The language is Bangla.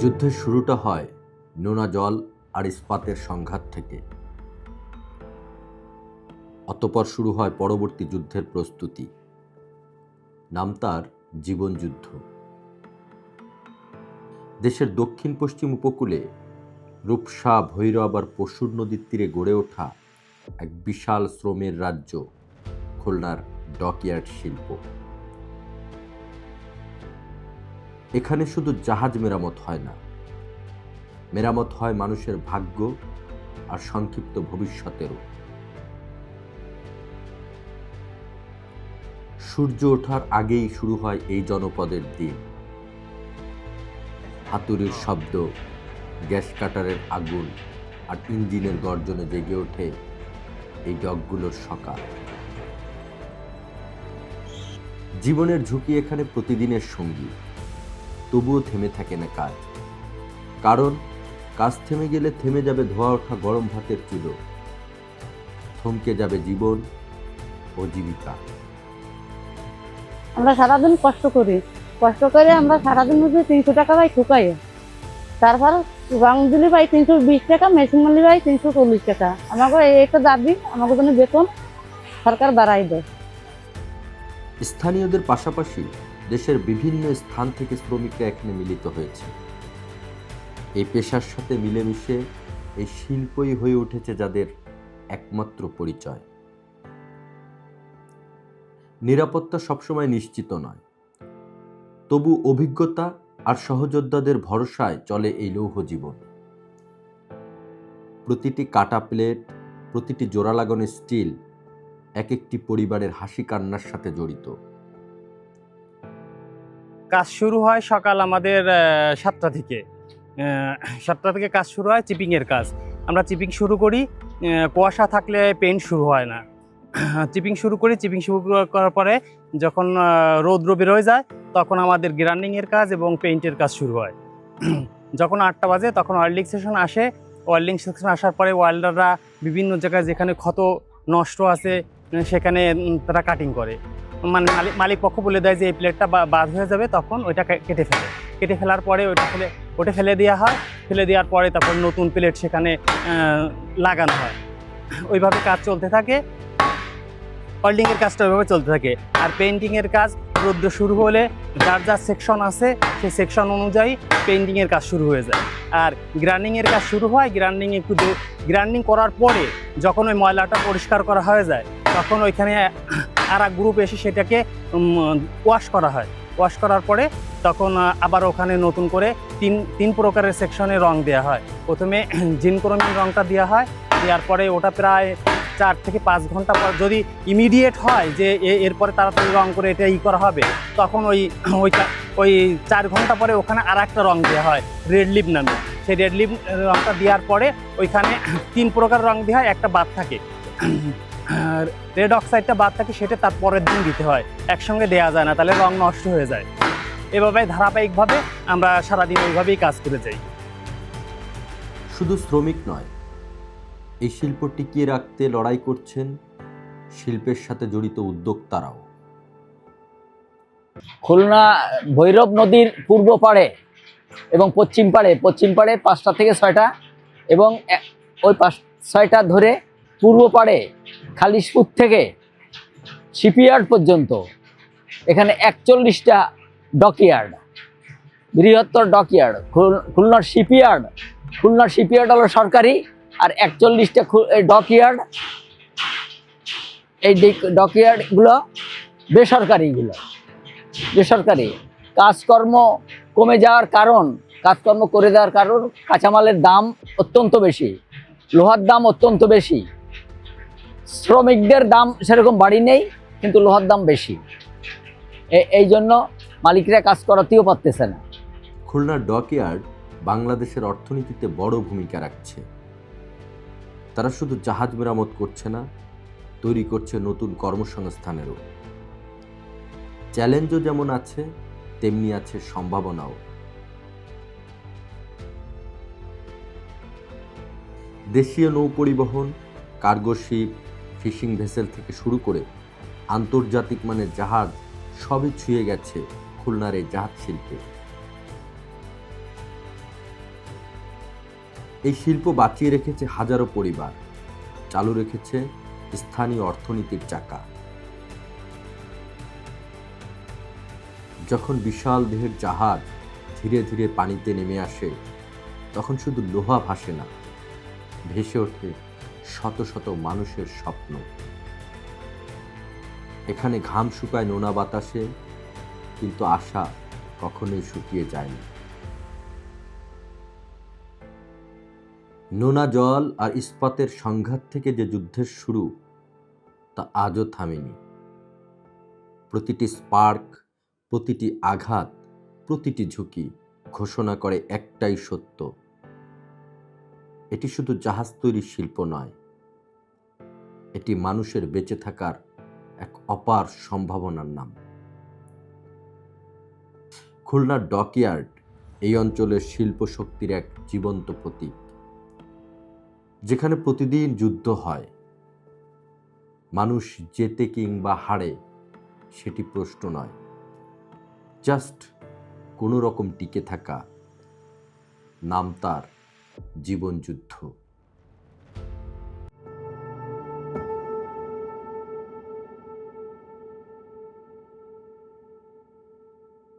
যুদ্ধের শুরুটা হয় নোনা জল আর ইস্পাতের সংঘাত থেকে। অতঃপর শুরু হয় পরবর্তী যুদ্ধের প্রস্তুতি। নাম তার জীবনযুদ্ধ। দেশের দক্ষিণ পশ্চিম উপকূলে রূপসা, ভৈরব আর পশুর নদীর তীরে গড়ে ওঠা এক বিশাল শ্রমের রাজ্য খুলনার ডকইয়ার্ড শিল্প। এখানে শুধু জাহাজ মেরামত হয় না, মেরামত হয় মানুষের ভাগ্য আর সংক্ষিপ্ত ভবিষ্যতেরও। সূর্য ওঠার আগেই শুরু হয় এই জনপদের দিন। হাতুড়ির শব্দ, গ্যাস কাটারের আগুন আর ইঞ্জিনের গর্জনে জেগে ওঠে এই ডকগুলোর সকাল। জীবনের ঝুঁকি এখানে প্রতিদিনের সঙ্গী, তবুও থেমে থাকে না কাজ। কারণ কাজ থেমে গেলে থেমে যাবে ধোয়া ওঠা গরম ভাতের চুলো, থমকে যাবে জীবন ও জীবিকা। আমরা সারাদিন কষ্ট করে আমরা সারাদিন মধ্যে 300 টাকা পাই ঠুকাই। তারপর রং দিলে পাই 320 টাকা, মেশিন মারলে পাই 340 টাকা। আমাকে এই একটা দাবি, আমাকে জন্য বেতন সরকার বাড়াই দেয়। স্থানীয়দের পাশাপাশি দেশের বিভিন্ন স্থান থেকে শ্রমিকরা এখানে মিলিত হয়েছে। এই পেশার সাথে মিলেমিশে এই শিল্পই হয়ে উঠেছে যাদের একমাত্র পরিচয়। নিরাপত্তা সবসময় নিশ্চিত নয়, তবু অভিজ্ঞতা আর সহযোদ্ধাদের ভরসায় চলে এই লৌহ জীবন। প্রতিটি কাটা প্লেট, প্রতিটি জোড়া লাগানো স্টিল এক একটি পরিবারের হাসি কান্নার সাথে জড়িত। কাজ শুরু হয় সকাল আমাদের 7টা থেকে। 7টা থেকে কাজ শুরু হয় চিপিংয়ের কাজ। আমরা চিপিং শুরু করি, কুয়াশা থাকলে পেইন্ট শুরু হয় না। চিপিং শুরু করার পরে যখন রৌদ্র বেরোয় যায় তখন আমাদের গ্রাইন্ডিংয়ের কাজ এবং পেইন্টের কাজ শুরু হয়। যখন 8টা বাজে তখন ওয়েল্ডিং সেকশন আসে। ওয়েল্ডিং সেকশন আসার পরে ওয়েল্ডাররা বিভিন্ন জায়গায় যেখানে ক্ষত নষ্ট আছে সেখানে তারা কাটিং করে। মানে মালিক পক্ষ বলে দেয় যে এই প্লেটটা বাদ হয়ে যাবে, তখন ওইটা কেটে ফেলার পরে ওটা ফেলে দেওয়া হয়। ফেলে দেওয়ার পরে তারপর নতুন প্লেট সেখানে লাগানো হয়। ওইভাবে কাজ চলতে থাকে। ওয়েল্ডিংয়ের কাজটা ওইভাবে চলতে থাকে। আর পেইন্টিংয়ের কাজ রৌদ্র শুরু হলে যার সেকশন আছে সেই সেকশন অনুযায়ী পেইন্টিংয়ের কাজ শুরু হয়ে যায়। আর গ্রাইন্ডিংয়ের কাজ শুরু হয়। গ্রাইন্ডিং করার পরে যখন ওই ময়লাটা পরিষ্কার করা হয়ে যায় তখন ওইখানে আর এক গ্রুপ এসে সেটাকে ওয়াশ করা হয়। ওয়াশ করার পরে তখন আবার ওখানে নতুন করে তিন প্রকারের সেকশনে রং দেওয়া হয়। প্রথমে জিনক্রোমিন রংটা দেওয়া হয়। দেওয়ার পরে ওটা প্রায় 4 থেকে 5 ঘন্টা পর যদি ইমিডিয়েট হয় যে এরপরে তাড়াতাড়ি রং করে এটা করা হবে, তখন ওই 4 ঘন্টা পরে ওখানে আর একটা রং দেওয়া হয় রেড লিপ নামে। সেই রেড লিপ রংটা দেওয়ার পরে ওইখানে 3 প্রকার রং দেওয়া হয়। একটা বাদ থাকে, রেড অক্সাইডটা বাদ থাকে, সেটা তার পরের দিন দিতে হয়। একসঙ্গে দেওয়া যায় না, তাহলে রং নষ্ট হয়ে যায়। এভাবে ধারাবাহিকভাবে আমরা সারাদিন ওইভাবেই কাজ করে যাই। শুধু শ্রমিক নয়, এই শিল্প টিকিয়ে রাখতে লড়াই করছেন শিল্পের সাথে জড়িত উদ্যোক্তারাও। খুলনা ভৈরব নদীর পূর্ব পাড়ে এবং পশ্চিম পাড়ে 5টা থেকে 6টা এবং ওই 5-6টা ধরে পূর্ব পাড়ে খালিশপুর থেকে শিপইয়ার্ড পর্যন্ত এখানে 41টা ডকইয়ার্ড, বৃহত্তর ডকইয়ার্ড। খুলনার শিপইয়ার্ড হলো সরকারি, আর 41টা ডকইয়ার্ড, এই ডকইয়ার্ডগুলো বেসরকারি কাজকর্ম কমে যাওয়ার কারণ, কাজকর্ম করে দেওয়ার কারণ কাঁচামালের দাম অত্যন্ত বেশি, লোহার দাম অত্যন্ত বেশি। শ্রমিকদের দাম সেরকম বাড়ি নেই, কিন্তু লোহার দাম বেশি। এই জন্য মালিকরা কাজ করাতেও পারতেছে না। খুলনার ডকইয়ার্ড বাংলাদেশের অর্থনীতিতে বড় ভূমিকা রাখছে। তারা শুধু জাহাজ মেরামত করছে না, তৈরি করছে নতুন কর্মসংস্থানেরও। চ্যালেঞ্জও যেমন আছে, তেমনি আছে সম্ভাবনাও। দেশীয় নৌ পরিবহন, কার্গো শিপ, ফিশিং ভেসেল থেকে শুরু করে আন্তর্জাতিক মানের জাহাজ সবই ছুঁয়ে গেছে খুলনার এই জাহাজ শিল্পে। এই শিল্প বাঁচিয়ে রেখেছে হাজারো পরিবার, চালু রেখেছে স্থানীয় অর্থনীতির চাকা। যখন বিশাল দেহের জাহাজ ধীরে ধীরে পানিতে নেমে আসে, তখন শুধু লোহা ভাসে না, ভেসে ওঠে শত শত মানুষের স্বপ্ন। এখানে ঘাম শুকায় নোনা বাতাসে, কিন্তু আশা কখনোই শুকিয়ে যায় না। নোনা জল আর ইস্পাতের সংঘাত থেকে যে যুদ্ধের শুরু, তা আজও থামেনি। প্রতিটি স্পার্ক, প্রতিটি আঘাত, প্রতিটি ঝুঁকি ঘোষণা করে একটাই সত্য: এটি শুধু জাহাজ তৈরির শিল্প নয়, এটি মানুষের বেঁচে থাকার এক অপার সম্ভাবনার নাম। খুলনার ডকইয়ার্ড এই অঞ্চলের শিল্প শক্তির এক জীবন্ত প্রতীক, যেখানে প্রতিদিন যুদ্ধ হয়। মানুষ জেতে কিংবা হারে সেটি প্রশ্ন নয়, জাস্ট কোনো রকম টিকে থাকা, নাম তার জীবনযুদ্ধ।